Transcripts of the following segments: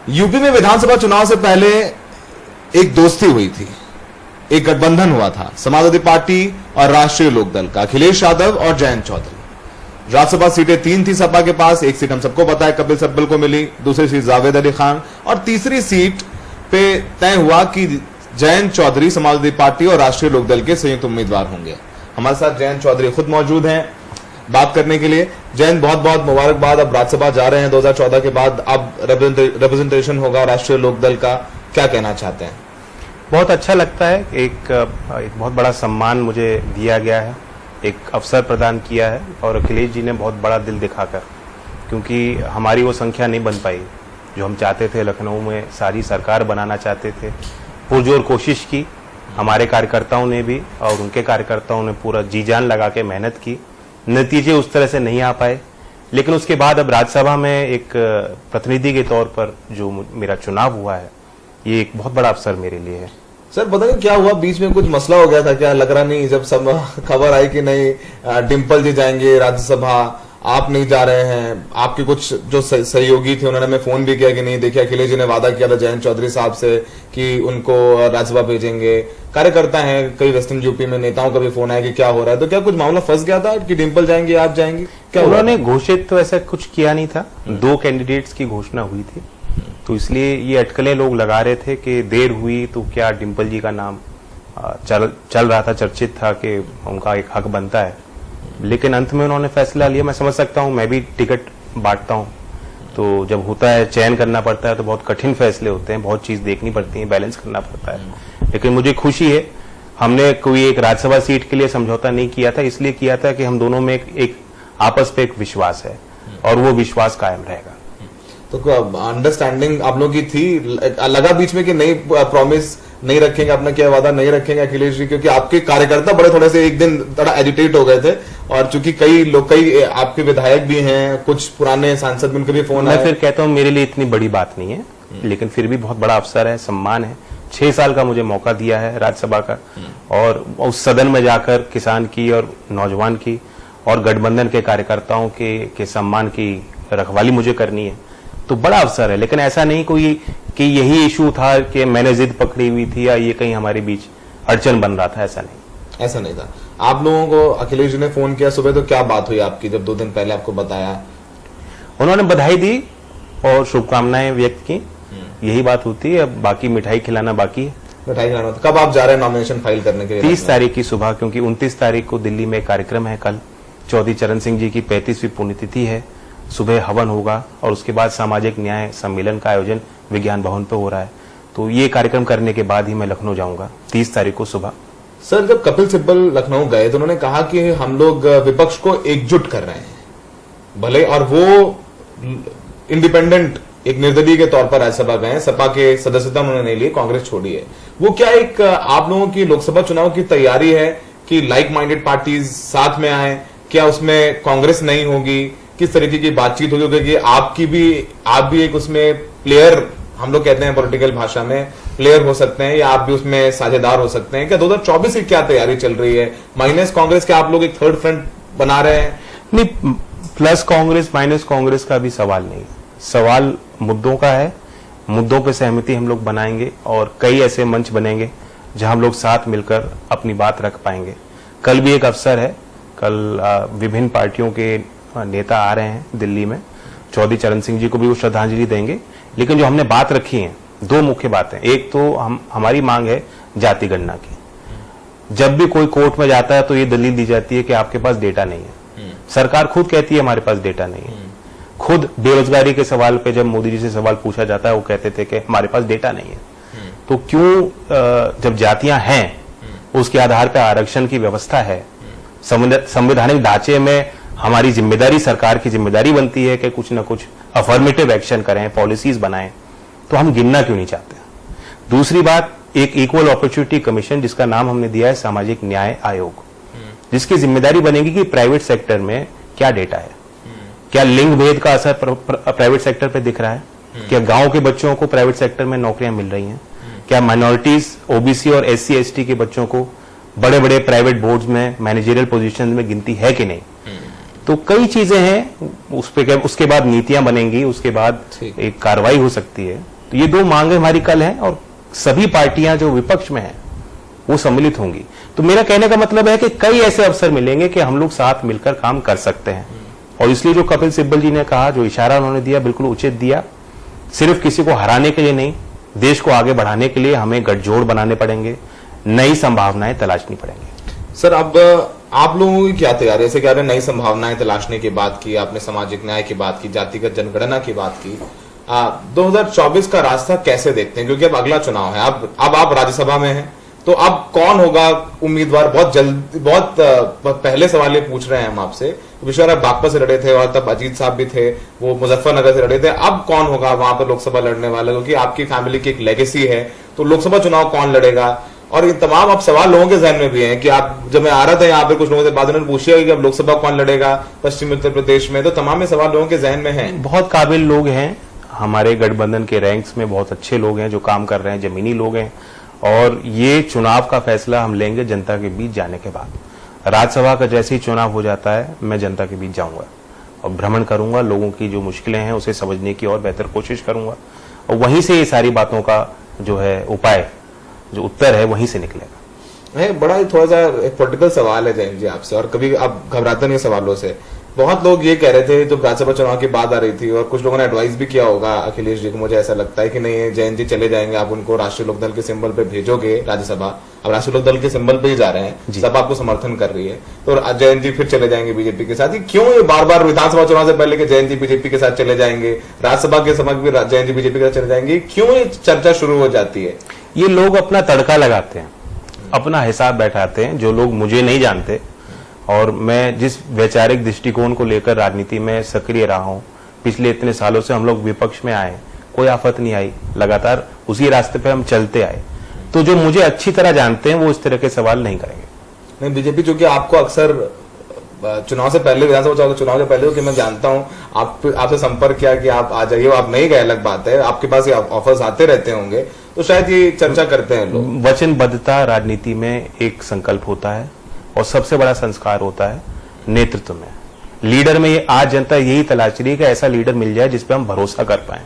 UP में विधानसभा चुनाव से पहले एक दोस्ती हुई थी, एक गठबंधन हुआ था समाजवादी पार्टी और राष्ट्रीय लोकदल का, अखिलेश यादव और जयंत चौधरी। राज्यसभा सीटें 3 थी सपा के पास, एक सीट हम सबको पता है कपिल सिब्बल को मिली, दूसरी सीट जावेद अली खान और तीसरी सीट पे तय हुआ कि जयंत चौधरी समाजवादी पार्टी और राष्ट्रीय लोकदल के संयुक्त उम्मीदवार होंगे। हमारे साथ जयंत चौधरी खुद मौजूद हैं बात करने के लिए। जयंत, बहुत बहुत मुबारकबाद, अब राज्यसभा जा रहे हैं 2014 के बाद, अब रिप्रेजेंटेशन होगा राष्ट्रीय लोकदल का, क्या कहना चाहते हैं? बहुत अच्छा लगता है, एक बहुत बड़ा सम्मान मुझे दिया गया है, एक अवसर प्रदान किया है और अखिलेश जी ने बहुत बड़ा दिल दिखाकर, क्योंकि हमारी वो संख्या नहीं बन पाई जो हम चाहते थे। लखनऊ में सारी सरकार बनाना चाहते थे, पुरजोर कोशिश की हमारे कार्यकर्ताओं ने भी और उनके कार्यकर्ताओं ने पूरा जी जान लगा के मेहनत की, नतीजे उस तरह से नहीं आ पाए। लेकिन उसके बाद अब राज्यसभा में एक प्रतिनिधि के तौर पर जो मेरा चुनाव हुआ है, ये एक बहुत बड़ा अवसर मेरे लिए है। सर पता नहीं क्या हुआ, बीच में कुछ मसला हो गया था क्या? लग रहा नहीं, जब सब खबर आई कि नहीं डिम्पल जी जाएंगे राज्यसभा, आप नहीं जा रहे हैं, आपके कुछ जो सहयोगी थे उन्होंने हमें फोन भी किया कि नहीं देखिए अखिलेश जी ने वादा किया था जयंत चौधरी साहब से कि उनको राज्यसभा भेजेंगे। कार्यकर्ता हैं कई वेस्टर्न यूपी में, नेताओं का भी फोन आया कि क्या हो रहा है, तो क्या कुछ मामला फंस गया था कि डिम्पल जाएंगे आप जाएंगे? क्या उन्होंने घोषित तो ऐसा कुछ किया नहीं था, 2 कैंडिडेट्स की घोषणा हुई थी, तो इसलिए ये अटकलें लोग लगा रहे थे कि देर हुई तो क्या डिम्पल जी का नाम चल रहा था, चर्चित था कि उनका एक हक बनता है। लेकिन अंत में उन्होंने फैसला लिया। मैं समझ सकता हूं, मैं भी टिकट बांटता हूं, तो जब होता है चयन करना पड़ता है तो बहुत कठिन फैसले होते हैं, बहुत चीज देखनी पड़ती है, बैलेंस करना पड़ता है। लेकिन मुझे खुशी है, हमने कोई एक राज्यसभा सीट के लिए समझौता नहीं किया था, इसलिए किया था कि हम दोनों में एक आपस पे एक विश्वास है और वो विश्वास कायम रहेगा। तो अंडरस्टैंडिंग आप लोगों की थी, लगा बीच में कि नहीं प्रॉमिस नहीं रखेंगे, अपना क्या वादा नहीं रखेंगे अखिलेश जी, क्योंकि आपके कार्यकर्ता बड़े थोड़े से एक दिन थोड़ा एजिटेट हो गए थे, और चूंकि कई आपके विधायक भी हैं, कुछ पुराने सांसद भी, उनके भी फोन आए। मैं फिर कहता हूं मेरे लिए इतनी बड़ी बात नहीं है, लेकिन फिर भी बहुत बड़ा अवसर है, सम्मान है। 6 साल का मुझे मौका दिया है राज्यसभा का, और उस सदन में जाकर किसान की और नौजवान की और गठबंधन के कार्यकर्ताओं के सम्मान की रखवाली मुझे करनी है, तो बड़ा अवसर है। लेकिन ऐसा नहीं कोई कि यही इशू था कि मैंने जिद पकड़ी हुई थी या ये कहीं हमारे बीच अड़चन बन रहा था, ऐसा नहीं था। आप लोगों को अखिलेश जी ने फोन किया सुबह, तो क्या बात हुई आपकी जब 2 दिन पहले आपको बताया? उन्होंने बधाई दी और शुभकामनाएं व्यक्त की, यही बात होती है। अब बाकी मिठाई खिलाना बाकी है। मिठाई खिलाना। कब आप जा रहे हैं नॉमिनेशन फाइल करने के लिए? 30 तारीख की सुबह, क्योंकि 29 तारीख को दिल्ली में कार्यक्रम है। कल चौधरी चरण सिंह जी की 35वीं पुण्यतिथि है, सुबह हवन होगा और उसके बाद सामाजिक न्याय सम्मेलन का आयोजन विज्ञान भवन पे हो रहा है। तो ये कार्यक्रम करने के बाद ही मैं लखनऊ जाऊंगा 30 तारीख को सुबह। सर जब कपिल सिब्बल लखनऊ गए तो उन्होंने कहा कि हम लोग विपक्ष को एकजुट कर रहे हैं, भले, और वो इंडिपेंडेंट एक निर्दलीय के तौर पर राज्यसभा गए, सपा के सदस्यता उन्होंने नहीं ली, कांग्रेस छोड़ी है। वो क्या एक आप लोगों की लोकसभा चुनाव की तैयारी है कि लाइक माइंडेड पार्टीज साथ में आए? क्या उसमें कांग्रेस नहीं होगी? किस तरीके की बातचीत होगी? क्योंकि आप भी एक उसमें प्लेयर, हम लोग कहते हैं पॉलिटिकल भाषा में, प्लेयर हो सकते हैं, या आप भी उसमें साझेदार हो सकते हैं। क्या 2024 की क्या तैयारी चल रही है? माइनस कांग्रेस के आप लोग एक थर्ड फ्रंट बना रहे हैं? नहीं, प्लस कांग्रेस माइनस कांग्रेस का भी सवाल नहीं, सवाल मुद्दों का है। मुद्दों पे सहमति हम लोग बनाएंगे और कई ऐसे मंच बनेंगे जहां हम लोग साथ मिलकर अपनी बात रख पाएंगे। कल भी एक अवसर है, कल विभिन्न पार्टियों के नेता आ रहे हैं दिल्ली में, चौधरी चरण सिंह जी को भी वो श्रद्धांजलि देंगे। लेकिन जो हमने बात रखी है, 2 मुख्य बातें, एक तो हमारी मांग है जाति गणना की। जब भी कोई कोर्ट में जाता है तो ये दलील दी जाती है कि आपके पास डेटा नहीं है। सरकार खुद कहती है हमारे पास डेटा नहीं है। खुद बेरोजगारी के सवाल पे जब मोदी जी से सवाल पूछा जाता है, वो कहते थे कि हमारे पास डेटा नहीं है। तो क्यों जब जातियां हैं, उसके आधार पर आरक्षण की व्यवस्था है, संवैधानिक ढांचे में हमारी जिम्मेदारी, सरकार की जिम्मेदारी बनती है कि कुछ ना कुछ अफर्मेटिव एक्शन करें, पॉलिसीज बनाएं, तो हम गिनना क्यों नहीं चाहते? दूसरी बात, एक इक्वल अपॉर्चुनिटी कमीशन जिसका नाम हमने दिया है सामाजिक न्याय आयोग, जिसकी जिम्मेदारी बनेगी कि प्राइवेट सेक्टर में क्या डेटा है, क्या लिंग भेद का असर प्राइवेट सेक्टर पे दिख रहा है, क्या गांव के बच्चों को प्राइवेट सेक्टर में नौकरियां मिल रही हैं, क्या माइनॉरिटीज, ओबीसी और एससी एसटी के बच्चों को बड़े बड़े प्राइवेट बोर्ड्स में मैनेजरियल पोजीशन में गिनती है कि नहीं। तो कई चीजें हैं, उसके बाद नीतियां बनेंगी, उसके बाद एक कार्रवाई हो सकती है। तो ये 2 मांगे हमारी कल हैं और सभी पार्टियां जो विपक्ष में हैं वो सम्मिलित होंगी। तो मेरा कहने का मतलब है कि कई ऐसे अवसर मिलेंगे कि हम लोग साथ मिलकर काम कर सकते हैं। और इसलिए जो कपिल सिब्बल जी ने कहा, जो इशारा उन्होंने दिया, बिल्कुल उचित दिया। सिर्फ किसी को हराने के लिए नहीं, देश को आगे बढ़ाने के लिए हमें गठजोड़ बनाने पड़ेंगे, नई संभावनाएं तलाशनी पड़ेंगी। सर, अब आप लोगों की क्या तैयारी है? जैसे कह रहे हैं नई संभावनाएं तलाशने की बात की आपने, सामाजिक न्याय की बात की, जातिगत जनगणना की बात की। 2024 का रास्ता कैसे देखते हैं? क्योंकि अब अगला चुनाव है, अब आप राज्यसभा में हैं, तो अब कौन होगा उम्मीदवार? बहुत पहले सवाल ये पूछ रहे हैं हम आपसे। विश्वनाथ बागपत से लड़े थे और तब अजीत साहब भी थे, वो मुजफ्फरनगर से लड़े थे। अब कौन होगा वहां पर लोकसभा लड़ने वाला? क्योंकि आपकी फैमिली की एक लेगेसी है, तो लोकसभा चुनाव कौन लड़ेगा? और ये तमाम अब सवाल लोगों के जहन में भी हैं कि आप, जब मैं आ रहा था यहाँ पे कुछ लोगों से बात, उन्होंने पूछा कि अब लोकसभा कौन लड़ेगा पश्चिमी उत्तर प्रदेश में, तो तमाम ये सवाल लोगों के जहन में हैं। बहुत काबिल लोग हैं हमारे गठबंधन के रैंक्स में, बहुत अच्छे लोग हैं जो काम कर रहे हैं, जमीनी लोग हैं। और ये चुनाव का फैसला हम लेंगे जनता के बीच जाने के बाद। राज्यसभा का जैसे ही चुनाव हो जाता है, मैं जनता के बीच जाऊंगा और भ्रमण करूंगा, लोगों की जो मुश्किलें हैं उसे समझने की और बेहतर कोशिश करूंगा, और वहीं से ये सारी बातों का जो है उपाय, जो उत्तर है, वहीं से निकलेगा। बड़ा ही थोड़ा सा एक पॉलिटिकल सवाल है जैन जी आपसे, और कभी आप घबराते नहीं सवालों से। बहुत लोग ये कह रहे थे जब राज्यसभा चुनाव की बात आ रही थी, और कुछ लोगों ने एडवाइस भी किया होगा अखिलेश जी को, मुझे ऐसा लगता है कि नहीं, जैन जी चले जाएंगे, आप उनको राष्ट्रीय लोकदल के सिंबल पे भेजोगे राज्यसभा। अब राष्ट्रीय लोकदल के सिंबल पे ही जा रहे हैं, सब आपको समर्थन कर रही है, तो जैन जी फिर चले जाएंगे बीजेपी के साथ। क्यों ये बार बार विधानसभा चुनाव से पहले के जैन जी बीजेपी के साथ चले जाएंगे, राज्यसभा के समय भी जैन जी बीजेपी के साथ चले जाएंगे, क्यों ये चर्चा शुरू हो जाती है? ये लोग अपना तड़का लगाते हैं, अपना हिसाब बैठाते हैं, जो लोग मुझे नहीं जानते। और मैं जिस वैचारिक दृष्टिकोण को लेकर राजनीति में सक्रिय रहा हूं, पिछले इतने सालों से हम लोग विपक्ष में आए, कोई आफत नहीं आई, लगातार उसी रास्ते पे हम चलते आए। तो जो मुझे अच्छी तरह जानते हैं वो इस तरह के सवाल नहीं करेंगे। नहीं, बीजेपी चूंकि आपको अक्सर चुनाव से पहले, विधानसभा चुनाव से पहले, कि मैं जानता हूं आपसे संपर्क किया कि आप आ जाइए, आप नहीं गए अलग बात है, आपके पास ये ऑफर्स आते रहते होंगे, तो शायद ये चर्चा करते हैं लोग। वचनबद्धता राजनीति में एक संकल्प होता है और सबसे बड़ा संस्कार होता है नेतृत्व में, लीडर में। ये आज जनता यही तलाश रही है कि ऐसा लीडर मिल जाए जिस पे हम भरोसा कर पाए।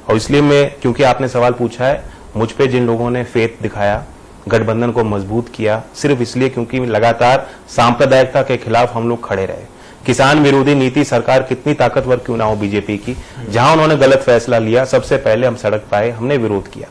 और इसलिए मैं, क्योंकि आपने सवाल पूछा है, मुझ पे जिन लोगों ने फेथ दिखाया, गठबंधन को मजबूत किया, सिर्फ इसलिए क्योंकि लगातार सांप्रदायिकता के खिलाफ हम लोग खड़े रहे। किसान विरोधी नीति सरकार कितनी ताकतवर क्यों ना हो बीजेपी की, जहां उन्होंने गलत फैसला लिया, सबसे पहले हम सड़क पे आए, हमने विरोध किया।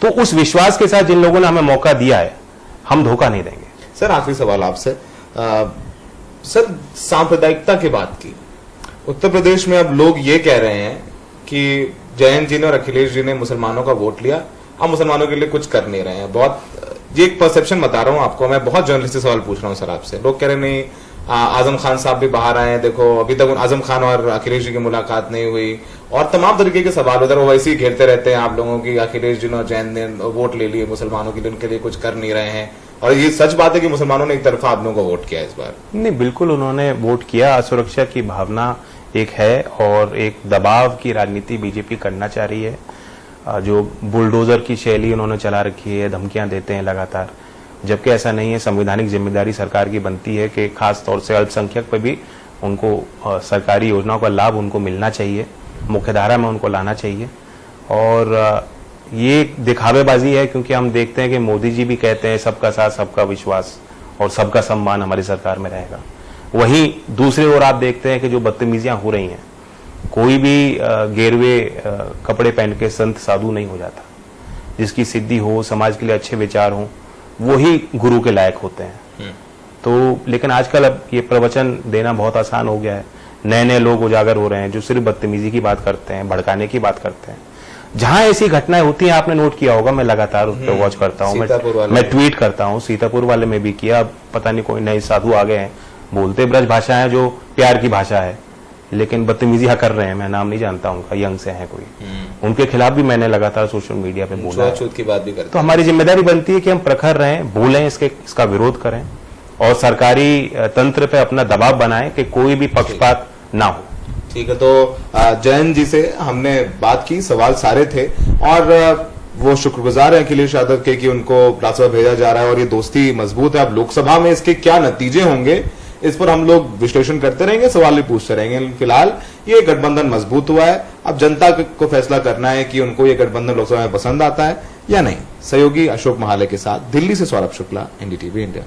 तो उस विश्वास के साथ जिन लोगों ने हमें मौका दिया है, हम धोखा नहीं देंगे। सर, आखिरी सवाल आपसे, सर, सांप्रदायिकता की बात की, उत्तर प्रदेश में अब लोग ये कह रहे हैं कि जयंत जी ने और अखिलेश जी ने मुसलमानों का वोट लिया, अब मुसलमानों के लिए कुछ कर नहीं रहे हैं। बहुत, ये एक परसेप्शन बता रहा हूं आपको, मैं बहुत जर्नलिस्टिक सवाल पूछ रहा हूं सर आपसे। लोग कह रहे नहीं, आजम खान साहब भी बाहर आए हैं, देखो अभी तक आजम खान और अखिलेश जी की मुलाकात नहीं हुई, और तमाम तरीके के सवाल उधर वो वैसे ही घेरते रहते हैं आप लोगों की। अखिलेश जी ने और जैन ने वोट ले लिए मुसलमानों के लिए, उनके लिए कुछ कर नहीं रहे हैं। और ये सच बात है कि मुसलमानों ने एक तरफा आप लोगों को वोट किया इस बार? नहीं, बिल्कुल उन्होंने वोट किया। असुरक्षा की भावना एक है और एक दबाव की राजनीति बीजेपी करना चाह रही है। जो बुलडोजर की शैली उन्होंने चला रखी है, धमकियां देते हैं लगातार, जबकि ऐसा नहीं है। संवैधानिक जिम्मेदारी सरकार की बनती है कि खास तौर से अल्पसंख्यक पर भी उनको सरकारी योजनाओं का लाभ उनको मिलना चाहिए, मुख्यधारा में उनको लाना चाहिए। और ये दिखावेबाजी है, क्योंकि हम देखते हैं कि मोदी जी भी कहते हैं सबका साथ, सबका विश्वास और सबका सम्मान हमारी सरकार में रहेगा। वहीं दूसरी ओर आप देखते हैं कि जो बदतमीजियां हो रही हैं, कोई भी गेरवे कपड़े पहन के संत साधु नहीं हो जाता। जिसकी सिद्धि हो, समाज के लिए अच्छे विचार हो, वही गुरु के लायक होते हैं। तो लेकिन आजकल अब ये प्रवचन देना बहुत आसान हो गया है। नए नए लोग उजागर हो रहे हैं जो सिर्फ बदतमीजी की बात करते हैं, भड़काने की बात करते हैं। जहां ऐसी घटनाएं होती हैं, आपने नोट किया होगा, मैं लगातार उस पर वॉच करता हूं, मैं ट्वीट करता हूं। सीतापुर वाले में भी किया। पता नहीं कोई नए साधु आ गए हैं, बोलते ब्रज भाषा है जो प्यार की भाषा है, लेकिन बदतमीजियां कर रहे हैं। मैं नाम नहीं जानता उनका, यंग से है कोई, उनके खिलाफ भी मैंने लगातार सोशल मीडिया पे बोला की बात भी करते। तो हमारी जिम्मेदारी बनती है कि हम प्रखर रहें, बोलें, इसका विरोध करें और सरकारी तंत्र पे अपना दबाव बनाएं कि कोई भी पक्षपात ना हो। ठीक है, तो जैन जी से हमने बात की, सवाल सारे थे, और वो शुक्रगुजार है अखिलेश यादव के कि उनको राज्यसभा भेजा जा रहा है और ये दोस्ती मजबूत है। अब लोकसभा में इसके क्या नतीजे होंगे, इस पर हम लोग विश्लेषण करते रहेंगे, सवाल भी पूछते रहेंगे। फिलहाल ये गठबंधन मजबूत हुआ है। अब जनता को फैसला करना है कि उनको ये गठबंधन लोकसभा में पसंद आता है या नहीं। सहयोगी अशोक महाले के साथ दिल्ली से सौरभ शुक्ला, एनडीटीवी इंडिया।